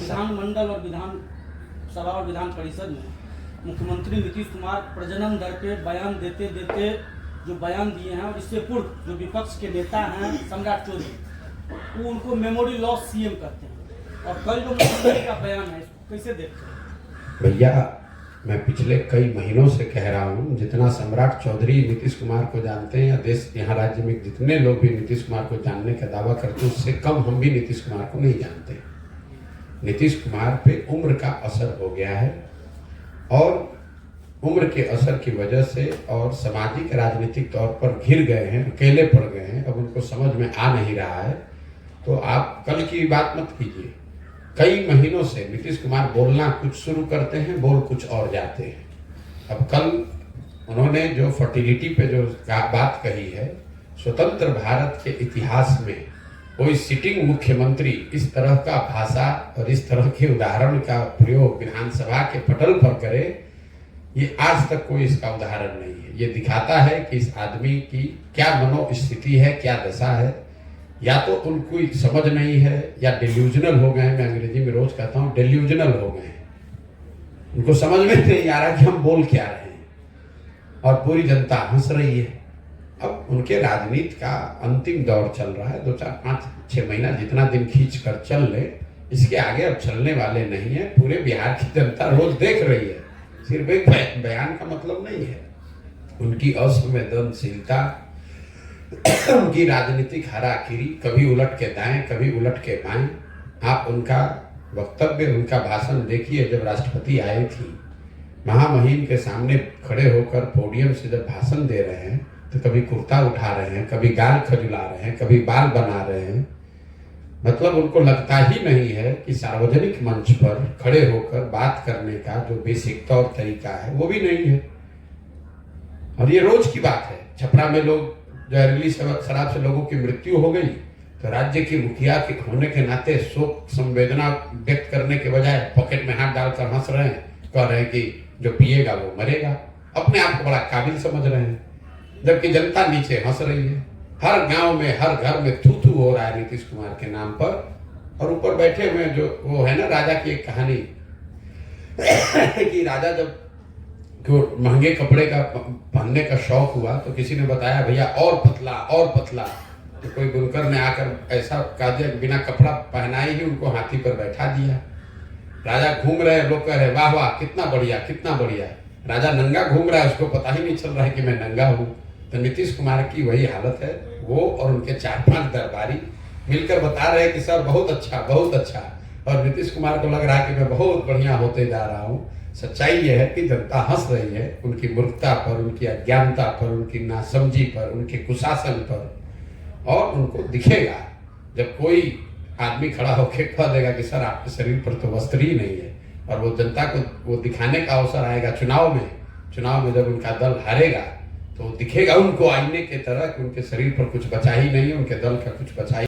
विधानमंडल और विधानसभा और विधान परिषद में मुख्यमंत्री नीतीश कुमार प्रजनन दर पे बयान देते देते जो बयान दिए हैं, और इससे पूर्व जो विपक्ष के नेता हैं सम्राट चौधरी, वो उनको मेमोरी लॉस सीएम कहते हैं, और कल जो मुख्यमंत्री का बयान है इसको कैसे देखते हैं? भैया, मैं पिछले कई महीनों से कह रहा हूँ, जितना सम्राट चौधरी नीतीश कुमार को जानते हैं या देश यहाँ राज्य में जितने लोग भी नीतीश कुमार को जानने का दावा करते हैं, उससे कम हम भी नीतीश कुमार को नहीं जानते। नीतीश कुमार पे उम्र का असर हो गया है, और उम्र के असर की वजह से और सामाजिक राजनीतिक तौर पर घिर गए हैं, अकेले पड़ गए हैं, अब उनको समझ में आ नहीं रहा है। तो आप कल की बात मत कीजिए। कई महीनों से नीतीश कुमार बोलना कुछ शुरू करते हैं, बोल कुछ और जाते हैं। अब कल उन्होंने जो फर्टिलिटी पे जो बात कही है, स्वतंत्र भारत के इतिहास में कोई सिटिंग मुख्यमंत्री इस तरह का भाषा और इस तरह के उदाहरण का प्रयोग विधानसभा के पटल पर करे, ये आज तक कोई इसका उदाहरण नहीं है। ये दिखाता है कि इस आदमी की क्या मनोस्थिति है, क्या दशा है। या तो उनको समझ नहीं है या डिल्यूजनल हो गए हैं। मैं अंग्रेजी में रोज कहता हूँ डिल्यूजनल हो गए हैं, उनको समझ में नहीं आ रहा कि हम बोल क्या रहे हैं, और पूरी जनता हंस रही है। अब उनके राजनीति का अंतिम दौर चल रहा है, 2, 4, 5, 6 महीना जितना दिन खींच कर चल ले, इसके आगे अब चलने वाले नहीं है। पूरे बिहार की जनता रोज देख रही है, सिर्फ एक बयान का मतलब नहीं है। उनकी असंवेदनशीलता, उनकी राजनीतिक हाराकिरी, कभी उलट के दाएं कभी उलट के बाएं। आप उनका वक्तव्य, उनका भाषण देखिए। जब राष्ट्रपति आई थी, महामहिम के सामने खड़े होकर पोडियम से जब भाषण दे रहे हैं, तो कभी कुर्ता उठा रहे हैं, कभी गाल खजुला रहे हैं, कभी बाल बना रहे हैं। मतलब उनको लगता ही नहीं है कि सार्वजनिक मंच पर खड़े होकर बात करने का जो बेसिक तौर तरीका है वो भी नहीं है। और ये रोज की बात है। छपरा में लोग जहरीली शराब से लोगों की मृत्यु हो गई, तो राज्य की मुखिया के होने के नाते शोक संवेदना व्यक्त करने के बजाय पॉकेट में हाथ डालकर हंस रहे हैं, कह रहे हैं कि जो पिएगा वो मरेगा। अपने आप को बड़ा काबिल समझ रहे हैं, जबकि जनता नीचे हंस रही है। हर गांव में, हर घर में थू थू हो रहा है नीतीश कुमार के नाम पर। और ऊपर बैठे हुए जो वो है ना, राजा की एक कहानी कि राजा जब महंगे कपड़े का पहनने का शौक हुआ, तो किसी ने बताया भैया और पतला और पतला। तो कोई बुनकर ने आकर ऐसा कहा दिया, बिना कपड़ा पहनाए ही उनको हाथी पर बैठा दिया। राजा घूम रहे, लोग कह रहे वाह वाह कितना बढ़िया कितना बढ़िया। राजा नंगा घूम रहा है, उसको पता ही नहीं चल रहा है कि मैं नंगा हूँ। तो नीतीश कुमार की वही हालत है। वो और उनके 4-5 दरबारी मिलकर बता रहे हैं कि सर बहुत अच्छा बहुत अच्छा, और नीतीश कुमार को लग रहा है कि मैं बहुत बढ़िया होते जा रहा हूँ। सच्चाई यह है कि जनता हंस रही है उनकी मूर्खता पर, उनकी अज्ञानता पर, उनकी नासमझी पर, उनके कुशासन पर। और उनको दिखेगा जब कोई आदमी खड़ा होकर कह देगा कि सर आपके शरीर पर तो वस्त्र ही नहीं है, और वो जनता को वो दिखाने का अवसर आएगा चुनाव में जब उनका दल हारेगा, तो दिखेगा उनको आईने की तरह कि उनके शरीर पर कुछ बचा ही नहीं है, उनके दल का कुछ बचा ही